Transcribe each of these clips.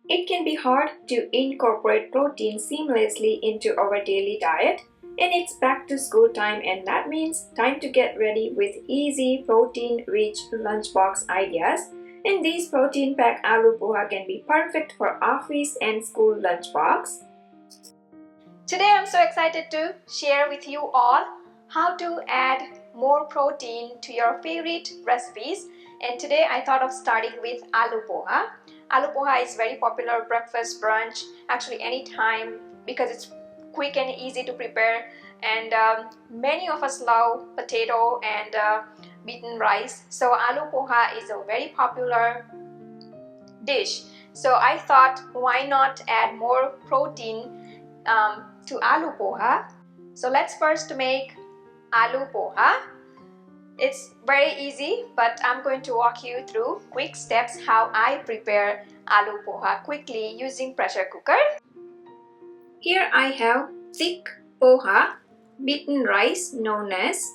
It can be hard to incorporate protein seamlessly into our daily diet, and it's back to school time, and that means time to get ready with easy protein-rich lunchbox ideas. And these protein-packed aloo poha can be perfect for office and school lunchbox. Today I'm so excited to share with you all how to add more protein to your favorite recipes. And today I thought of starting with aloo poha. Aloo poha is very popular breakfast, brunch, actually anytime, because it's quick and easy to prepare. And many of us love potato and beaten rice. So aloo poha is a very popular dish. So I thought, why not add more protein to aloo poha. So let's first make aloo poha. It's very easy, but I'm going to walk you through quick steps how I prepare aloo poha quickly using pressure cooker. Here I have thick poha, beaten rice known as,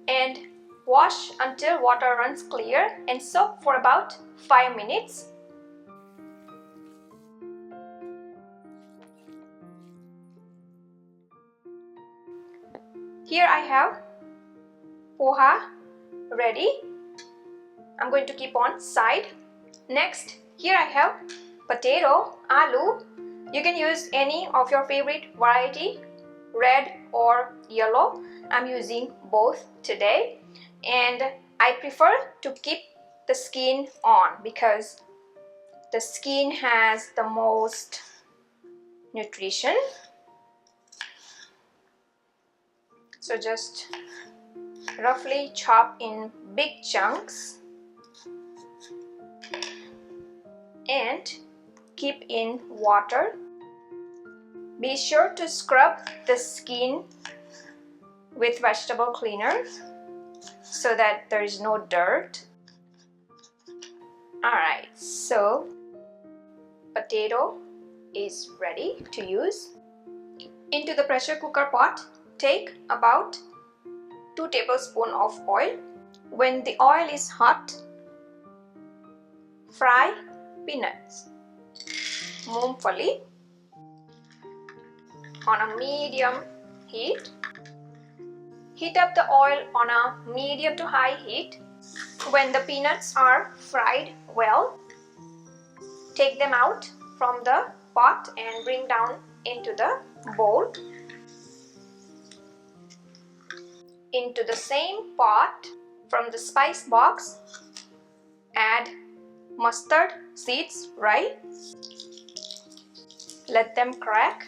And wash until water runs clear and soak for about 5 minutes. Here I have poha ready. I'm going to keep on side. Next, here I have potato, aloo. You can use any of your favorite variety, red or yellow. I'm using both today, and I prefer to keep the skin on because the skin has the most nutrition. So just roughly chop in big chunks and keep in water. Be sure to scrub the skin with vegetable cleaner so that there is no dirt. Alright, so potato is ready to use. Into the pressure cooker pot, take about 2 tablespoons of oil. When the oil is hot, fry peanuts, मूंगफली on a medium heat. Heat up the oil on a medium to high heat. When the peanuts are fried well, take them out from the pot and bring down into the bowl. Into the same pot, from the spice box, add mustard seeds, right? Let them crack.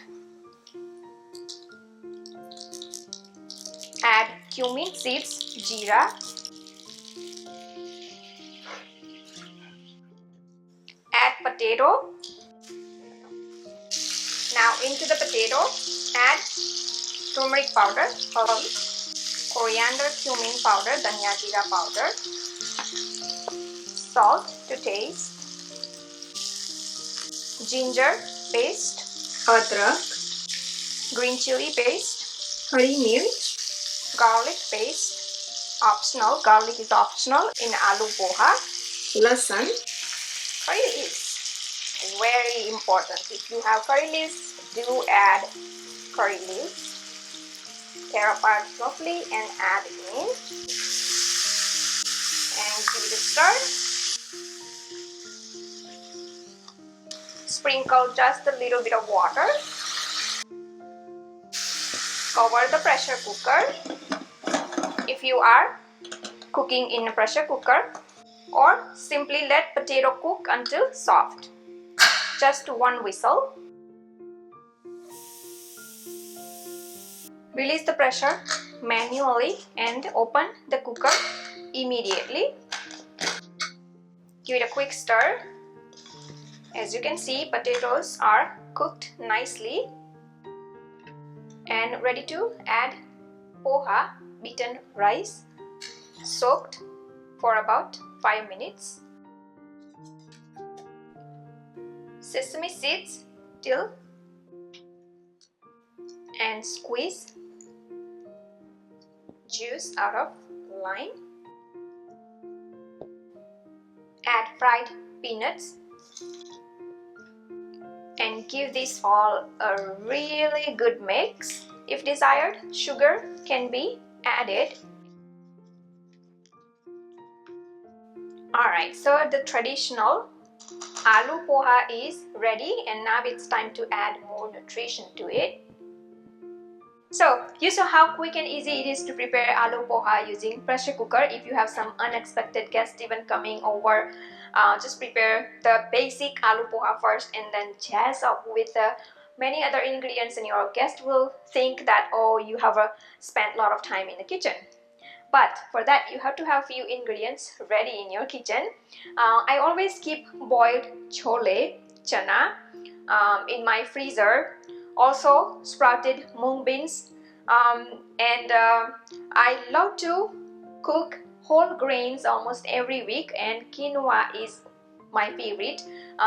Add cumin seeds, jeera. Add potato. Now into the potato, add turmeric powder, coriander, cumin powder, dhania jeera powder, salt to taste, ginger paste, adrak, green chili paste, hari mirch, garlic paste, optional, garlic is optional in aloo poha, lasan, curry leaves, very important. If you have curry leaves, do add curry leaves. Tear apart roughly and add in and give it a stir. Sprinkle just a little bit of water. Cover the pressure cooker if you are cooking in a pressure cooker, or simply let potato cook until soft. Just 1 whistle. Release the pressure manually and open the cooker immediately. Give it a quick stir. As you can see, potatoes are cooked nicely and ready to add poha, beaten rice, soaked for about 5 minutes. Sesame seeds till and squeeze juice out of lime. add fried peanuts and give this all a really good mix. If desired, sugar can be added. Alright, so the traditional aloo poha is ready, and now it's time to add more nutrition to it. So you saw how quick and easy it is to prepare aloo poha using pressure cooker. If you have some unexpected guests even coming over, just prepare the basic aloo poha first and then jazz up with many other ingredients, and your guest will think that, oh, you have spent a lot of time in the kitchen. But for that, you have to have few ingredients ready in your kitchen. I always keep boiled chole, chana, in my freezer. Also sprouted mung beans. And I love to cook whole grains almost every week, and quinoa is my favorite,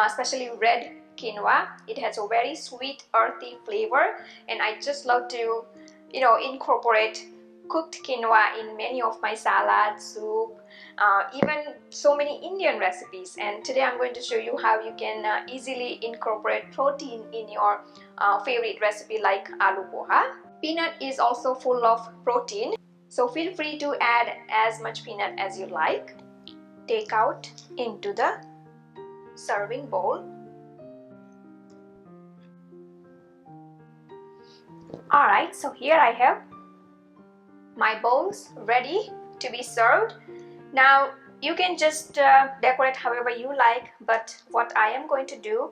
especially red quinoa. It has a very sweet, earthy flavor, and I just love to, incorporate cooked quinoa in many of my salads, soup, even so many Indian recipes. And today I'm going to show you how you can easily incorporate protein in your favorite recipe like aloo poha. Peanut is also full of protein, so feel free to add as much peanut as you like. Take out into the serving bowl. Alright, so here I have my bowls ready to be served. Now you can just decorate however you like, but what I am going to do,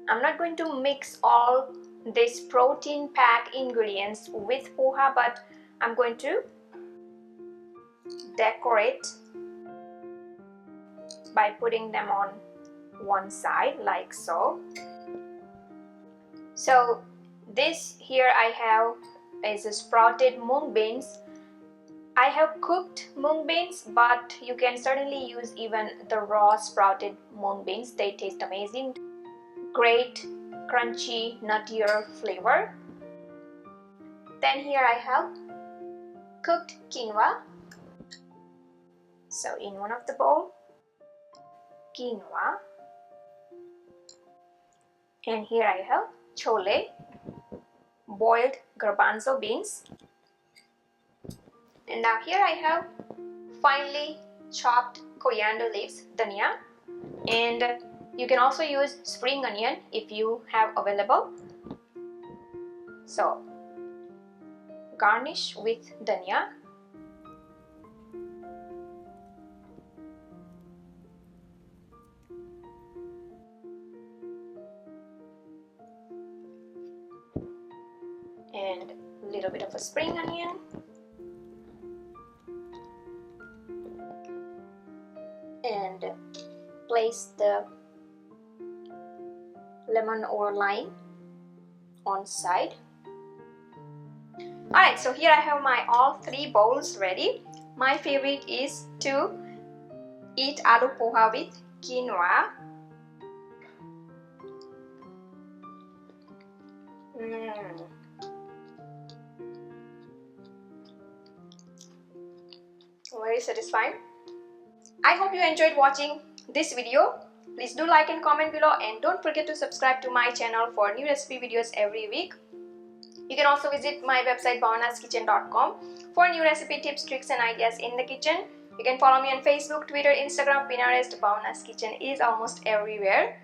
I'm not going to mix all these protein packed ingredients with poha, but I'm going to decorate by putting them on one side like so. So this here I have is a sprouted mung beans. I have cooked mung beans, but you can certainly use even the raw sprouted mung beans. They taste amazing. Great crunchy nuttier flavor. Then here I have cooked quinoa. So in one of the bowl, quinoa, and here I have chole, boiled garbanzo beans, and now here I have finely chopped coriander leaves, dhania, and you can also use spring onion if you have available. So garnish with dhania. And a little bit of a spring onion. And place the lemon or lime on side. Alright, so here I have my all three bowls ready. My favorite is to eat aloo poha with quinoa. Very satisfying. I hope you enjoyed watching this video. Please do like and comment below, and don't forget to subscribe to my channel for new recipe videos every week. You can also visit my website bhavnaskitchen.com for new recipe tips, tricks and ideas in the kitchen. You can follow me on Facebook, Twitter, Instagram, Pinterest. Bhavna's Kitchen is almost everywhere.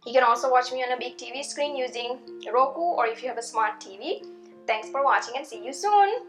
You can also watch me on a big TV screen using Roku, or if you have a smart TV. Thanks for watching and see you soon.